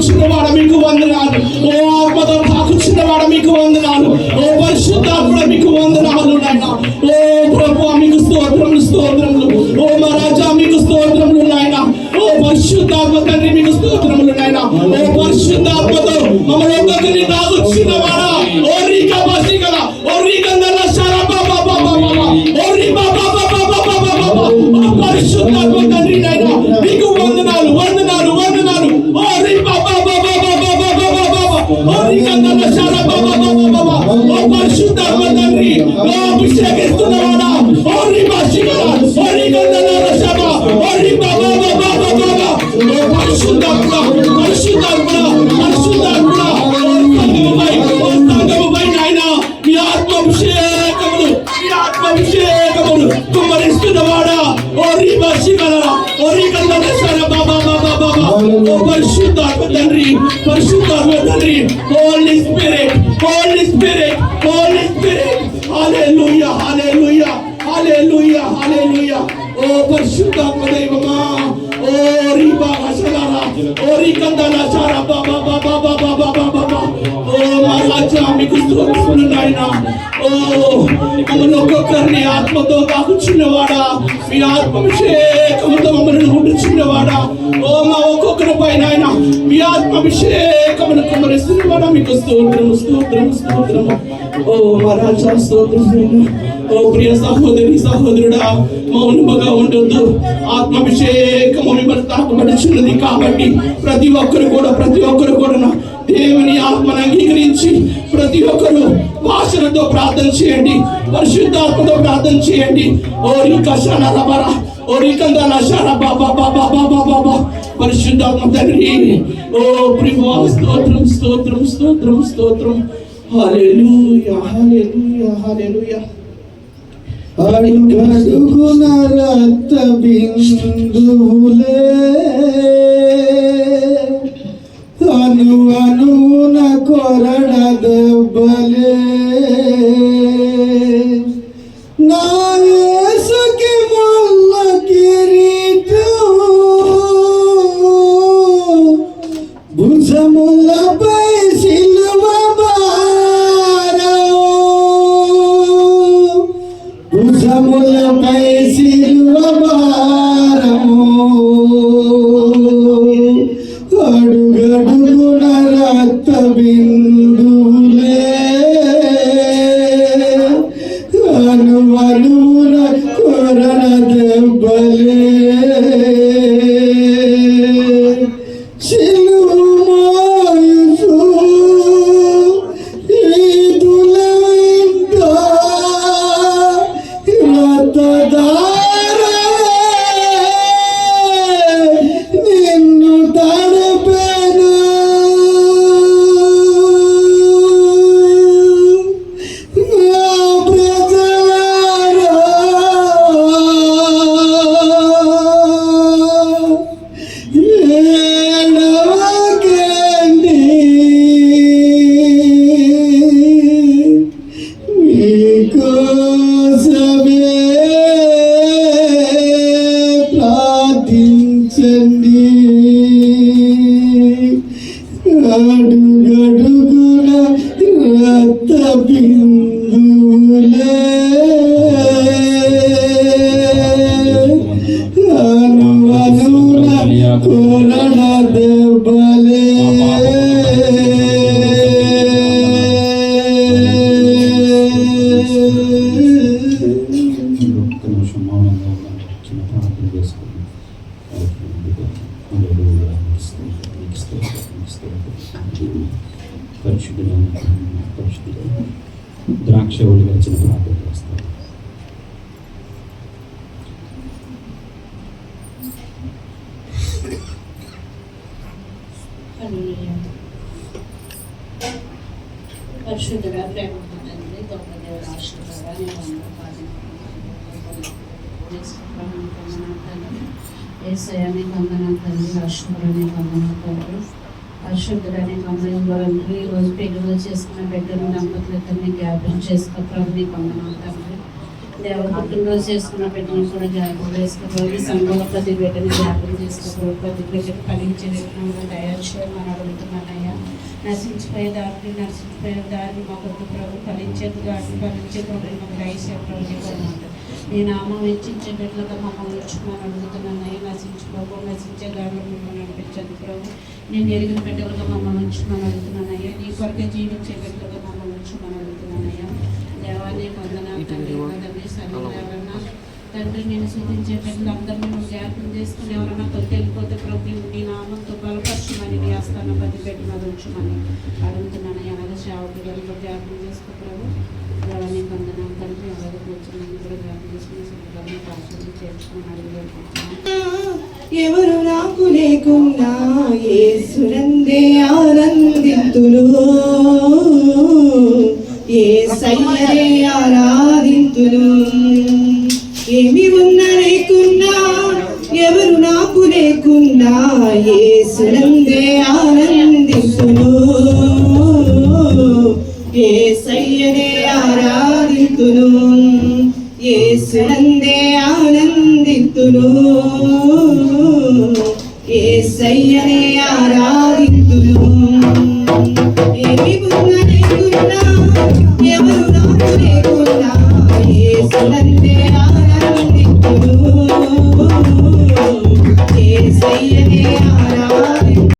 చిన్నవాడ మీకు వందనాలు. ఓ ఆత్మతో తాకు చిన్నవాడ మీకు వందనాలు. ఓ పరిశుద్ధాత్మ మీకు వందనాలు నాయన. ఓ ప్రభువా మీకు స్తోత్రములు స్తోత్రములు. ఓ మా రాజా మీకు స్తోత్రములు నాయన. ఓ పరిశుద్ధాత్మ తండ్రి మీకు స్తోత్రములు నాయన. ఓ పరిశుద్ధాత్మతో మమ్మల్ని ఒక్కొక్కరిని తాకు చిన్నవాడ. ఓ రీకా బాసికల ఓ రీకందల శరబా బాబా బాబా ఓ రీబా బాబా బాబా బాబా ఓ పరిశుద్ధాత్మ తండ్రి నాయన మీకు వందనాలు వందనాలు వందనాలు. ఓ రీబా బాబా బాబా బాబా బాబా ఓ రీకందల శరబా బాబా బాబా ఓ పరిశుద్ధాత్మ తండ్రి ఓ అభిషేకిస్తున్నవాడా. ఓ రీబా శికల ఓ రీకందల శరబా ఓ రీబా బాబా బాబా బాబా ఓ పరిశుద్ధాత్మ పరిశుద్ధాత్మ పరిశుద్ధాత్మ అభిషేకములు కుమ్మరిస్తున్నవాడా. ఓ రీబా శికల ఓ రీకందల శరబా బాబా బాబా ఓ పరిశుద్ధాత్మ తండ్రి పరిశుద్ధాత్మ తండ్రి. Holy spirit holy spirit holy spirit. Hallelujah hallelujah hallelujah hallelujah. ఓ పరిశుద్ధాత్మ దైవమా. ఓ రీబా హసలారా ఓ రీకందల శరబా బాబా బాబా బాబా బాబా ఓ మా రాజా మీకు స్తోత్రములు నాయన. ఓ మమ్మల్ని ఒక్కొక్కరిని ఆత్మతో కాకుచున్నవాడా. మీ ఆత్మాభిషేకముతో మమ్మల్ని ఉండుచున్నవాడా. ఓ మా ఒక్కొక్కరి పైన ఆయన మీ ఆత్మాభిషేకమును కుమ్మరిస్తున్నవాడా. మీకు స్తోత్రము స్తోత్రము స్తోత్రము. ఓ మా రాజా స్తోత్రము. ఓ ప్రియ సహోదరి సహోదరుడా మౌనముగా ఉండొద్దు. ఆత్మాభిషేకము మిమ్మల్ని తాకబడుచున్నది కాబట్టి ప్రతి ఒక్కరు కూడా దేవుని ఆత్మను అంగీకరించి ప్రతి ఒక్కరు భాషలతో ప్రార్థన చేయండి. పరిశుద్ధాత్మతో ప్రార్థన చేయండి. పరిశుద్ధాత్మ తండ్రి. ఓ ప్రియ స్తోత్రం స్తోత్రం స్తోత్రం స్తోత్రం. హల్లెలూయా హల్లెలూయా హల్లెలూయా. అడుగడుగున రక్త బిందువులే అను అనున కొరడ దెబ్బలే నా యేసుకి ముల్ల కిరీటం భుజములపై సిలువ భారం బిందులే అనువనున కొరడ దెబ్బలే ఒక్క నిమిషం మౌనంగా ఉండండి. చిన్న ప్రార్థన చేసుకుని పరిశుద్ధుడు ద్రాక్ష ఒలిగా చిన్న ప్రార్థన చేస్తాను. పరిశుద్ధుడ ప్రేమ తండ్రి గొప్ప దేవుడు ఆశీర్వాదాన్ని ఏసయాన్ని వందనాలు తండ్రి ఆశీర్వాదాన్ని వందనాలు తండ్రి పరిశుద్ధుడని వందనాలు ఈరోజు పెళ్లిలో చేసుకున్న బిడ్డలు దంపతులతోని జ్ఞాపకం చేసుకో ప్రభుని వందనాలు తండ్రి దేవుడు పుట్టినరోజు చేసుకున్న బిడ్డను కూడా జ్ఞాపకం చేసుకోవాలి సంఘంలో ప్రతి బిడ్డని జ్ఞాపకం చేసుకోవాలి ప్రతి బిడ్డకు కలిగించే విధంగా తయారు చేయమని అడుగుతున్నానయ్యా నశించిపోయే దారిని మాకు ప్రభు ఫలించే దారిని ఫలించే ప్రభు మాకు దయచే ప్రభుని కొనమాట నీ నామం వెచ్చించే బిడ్డలుగా మమ్మల్ని ఉంచుమని అడుగుతున్నానయ్యా నశించే దారిలో మిమ్మల్ని నడిపించండి ప్రభు నేను ఎరిగిన బిడ్డలుగా మమ్మల్ని ఉంచుమని అడుగుతున్నానయ్యా నీ కొరకే జీవించే బిడ్డలుగా మమ్మల్ని ఉంచుమని అడుగుతున్నానయ్యా దేవాన్ని వందనాలు తండ్రి నేను సూచించే బిడ్డలందరినీ నువ్వు జ్ఞాపకం చేసుకుని ఎవరైనా కొద్ది వెళ్ళిపోతే ప్రభు నీ నామంతో బలపరచమని నీ ఆస్థానం బతి పెట్టి మీద ఉంచమని అడుగుతున్నాను అలాగే సేవకు వెళ్ళి జ్ఞాపకం చేసుకో ప్రభు దేవాన్ని వందనాలు తండ్రి ఎవరు కూర్చొని కూడా జ్ఞాపకం చేసుకుని సుఖంగా ప్రార్థన చేర్చుకుని అడుగుతున్నాను. ఎవరు నాకు లేకున్నా యేసునందే ఆనందింతును యేసయ్యనే ఆరాధింతును ఏమి ఉన్నా లేకున్నా ఎవరు నాకు లేకున్నా యేసునందే ఆనందింతును యేసయ్యనే ఆరాధింతును యేసునందే ఆనందింతును యేసయ్యనే ఆరాధింతును ఏమి